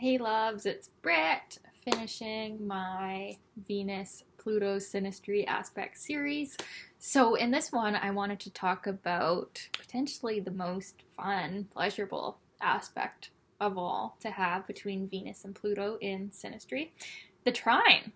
Hey loves, it's Britt finishing my Venus Pluto Synastry aspect series. So, in this one, I wanted to talk about potentially the most fun, pleasurable aspect of all to have between Venus and Pluto in Synastry, the trine.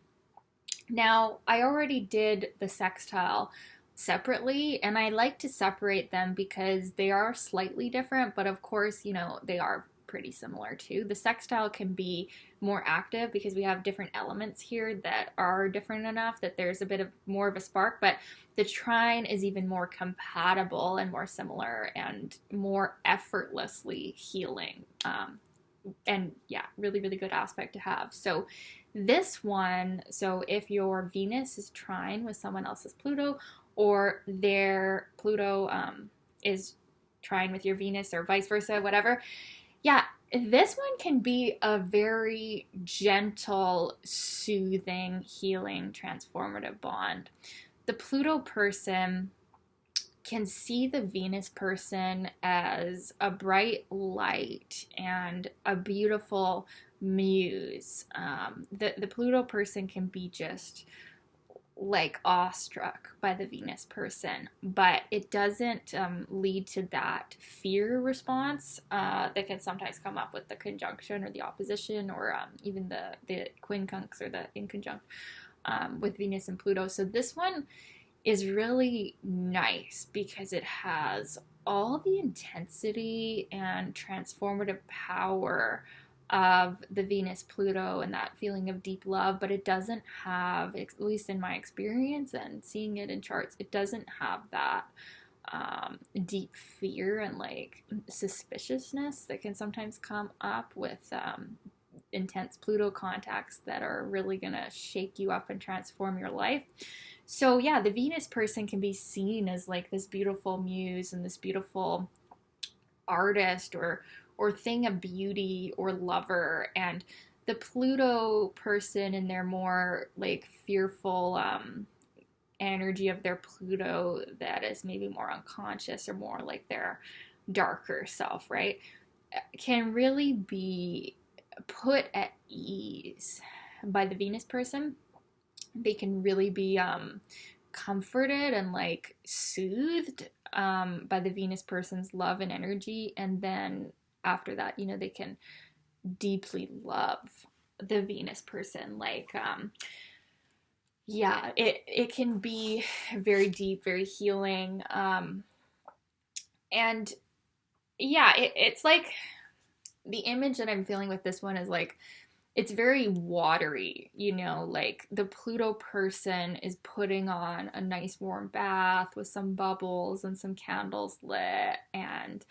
Now, I already did the sextile separately, and I like to separate them because they are slightly different, but of course, they are pretty similar too. The sextile can be more active because we have different elements here that are different enough that there's a bit of more of a spark, but the trine is even more compatible and more similar and more effortlessly healing. And yeah, really, really good aspect to have. So this one, so if your Venus is trine with someone else's Pluto, or their Pluto is trine with your Venus, or vice versa, whatever, yeah, this one can be a very gentle, soothing, healing, transformative bond. The Pluto person can see the Venus person as a bright light and a beautiful muse. The Pluto person can be just like awestruck by the Venus person, but it doesn't lead to that fear response that can sometimes come up with the conjunction or the opposition, or even the quincunx or the inconjunct with Venus and Pluto. So this one is really nice because it has all the intensity and transformative power of the Venus Pluto and that feeling of deep love, but it doesn't have, at least in my experience and seeing it in charts, it doesn't have that deep fear and like suspiciousness that can sometimes come up with intense Pluto contacts that are really going to shake you up and transform your life. So yeah, the Venus person can be seen as like this beautiful muse and this beautiful artist or thing of beauty or lover, and the Pluto person in their more like fearful energy of their Pluto that is maybe more unconscious or more like their darker self, right? Can really be put at ease by the Venus person. They can really be comforted and like soothed by the Venus person's love and energy. And then after that, they can deeply love the Venus person. Like, yeah, it can be very deep, very healing. And yeah, it's like the image that I'm feeling with this one is like, it's very watery, like the Pluto person is putting on a nice warm bath with some bubbles and some candles lit, and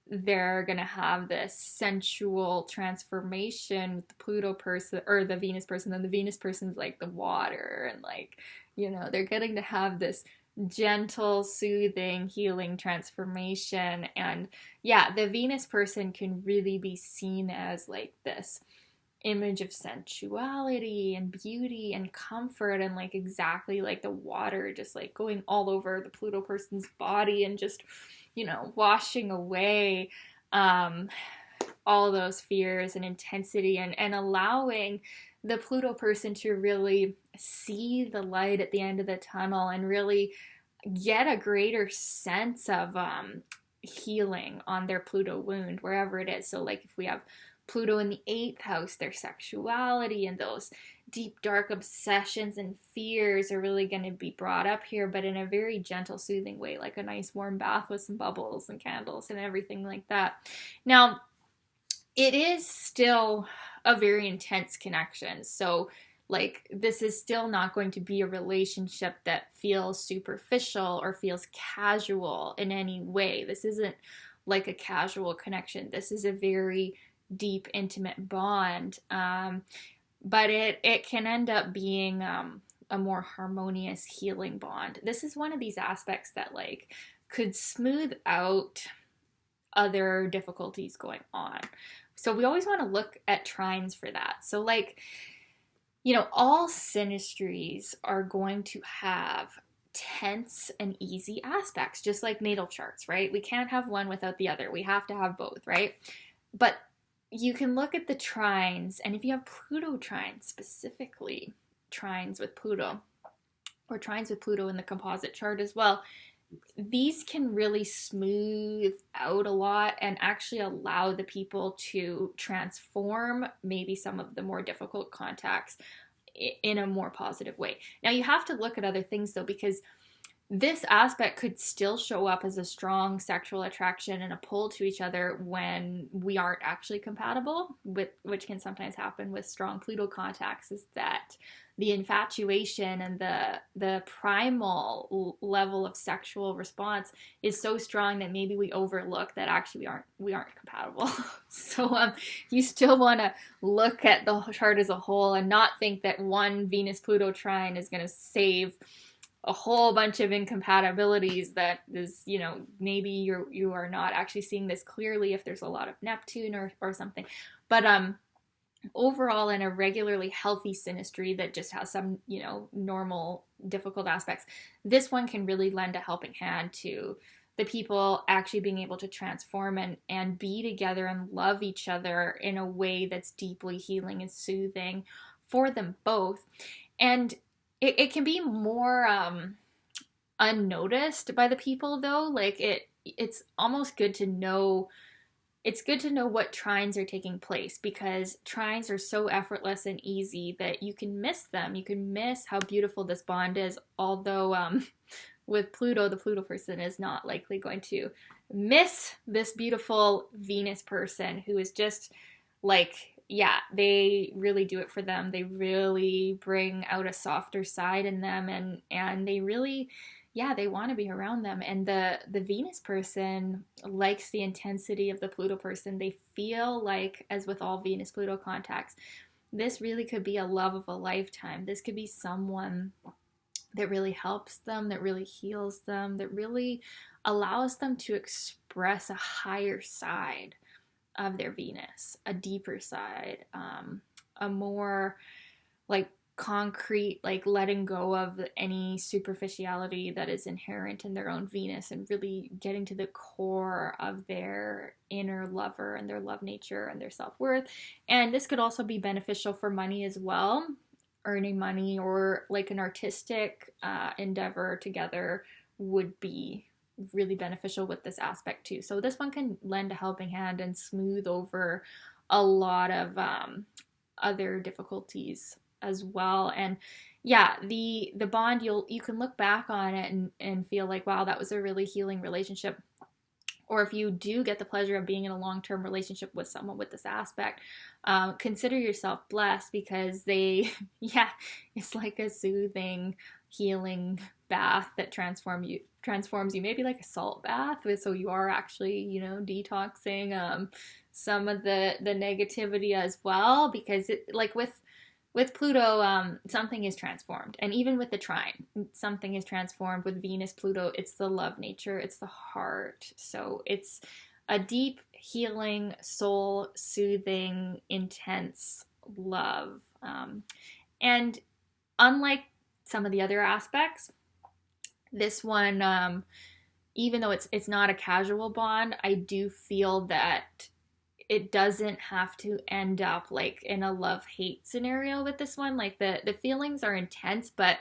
they're going to have this sensual transformation with the Pluto person or the Venus person, and the Venus person's like the water, and like, they're getting to have this gentle, soothing, healing transformation. And yeah, the Venus person can really be seen as like this image of sensuality and beauty and comfort, and like exactly like the water just like going all over the Pluto person's body and just washing away all those fears and intensity, and allowing the Pluto person to really see the light at the end of the tunnel and really get a greater sense of healing on their Pluto wound, wherever it is. So like if we have Pluto in the 8th house, their sexuality and those deep, dark obsessions and fears are really going to be brought up here, but in a very gentle, soothing way, like a nice warm bath with some bubbles and candles and everything like that. Now, it is still a very intense connection. So, like, this is still not going to be a relationship that feels superficial or feels casual in any way. This isn't like a casual connection. This is a very deep, intimate bond. But it can end up being a more harmonious, healing bond. This is one of these aspects that like could smooth out other difficulties going on. So we always want to look at trines for that. So like, all synastries are going to have tense and easy aspects, just like natal charts, right? We can't have one without the other. We have to have both, right? But you can look at the trines, and if you have Pluto trines, specifically trines with Pluto, or trines with Pluto in the composite chart as well, these can really smooth out a lot and actually allow the people to transform maybe some of the more difficult contacts in a more positive way. Now, you have to look at other things though, because this aspect could still show up as a strong sexual attraction and a pull to each other when we aren't actually compatible, with which can sometimes happen with strong Pluto contacts, is that the infatuation and the primal level of sexual response is so strong that maybe we overlook that actually we aren't compatible. So you still want to look at the chart as a whole and not think that one Venus Pluto trine is going to save a whole bunch of incompatibilities that is, maybe you are not actually seeing this clearly if there's a lot of Neptune or something. But overall, in a regularly healthy synastry that just has some, normal difficult aspects, this one can really lend a helping hand to the people actually being able to transform and be together and love each other in a way that's deeply healing and soothing for them both. And it can be more unnoticed by the people though. Like it's almost good to know. It's good to know what trines are taking place, because trines are so effortless and easy that you can miss them. You can miss how beautiful this bond is. Although with Pluto, the Pluto person is not likely going to miss this beautiful Venus person who is just like, yeah, they really do it for them. They really bring out a softer side in them, and they really, they want to be around them. And the Venus person likes the intensity of the Pluto person. They feel like, as with all Venus Pluto contacts, this really could be a love of a lifetime. This could be someone that really helps them, that really heals them, that really allows them to express a higher side of their Venus, a deeper side, a more like concrete, like letting go of any superficiality that is inherent in their own Venus, and really getting to the core of their inner lover and their love nature and their self-worth. And this could also be beneficial for money as well, earning money, or like an artistic endeavor together would be really beneficial with this aspect too. So this one can lend a helping hand and smooth over a lot of other difficulties as well. And the bond, you can look back on it and feel like, wow, that was a really healing relationship. Or if you do get the pleasure of being in a long-term relationship with someone with this aspect, consider yourself blessed, because it's like a soothing, healing bath that transforms you, maybe like a salt bath, so you are actually, detoxing some of the negativity as well, because it, like with Pluto, something is transformed. And even with the trine, something is transformed. With Venus Pluto, it's the love nature, it's the heart. So it's a deep, healing, soul soothing, intense love. And unlike some of the other aspects, this one, even though it's not a casual bond, I do feel that it doesn't have to end up like in a love-hate scenario with this one. Like the feelings are intense, but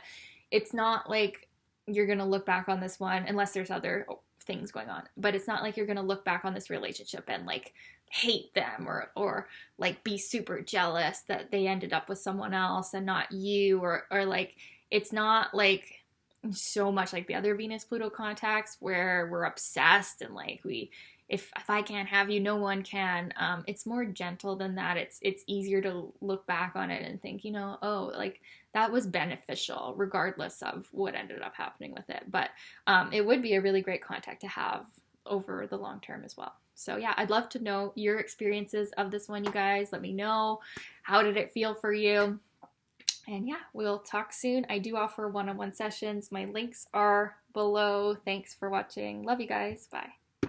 it's not like you're going to look back on this one, unless there's other things going on, but it's not like you're going to look back on this relationship and like hate them or like be super jealous that they ended up with someone else and not you, or like it's not like so much like the other Venus Pluto contacts where we're obsessed and like if I can't have you, no one can. It's more gentle than that. It's easier to look back on it and think, oh, like that was beneficial regardless of what ended up happening with it. But it would be a really great contact to have over the long term as well. So yeah, I'd love to know your experiences of this one, you guys. Let me know. How did it feel for you? And yeah, we'll talk soon. I do offer one-on-one sessions. My links are below. Thanks for watching. Love you guys. Bye.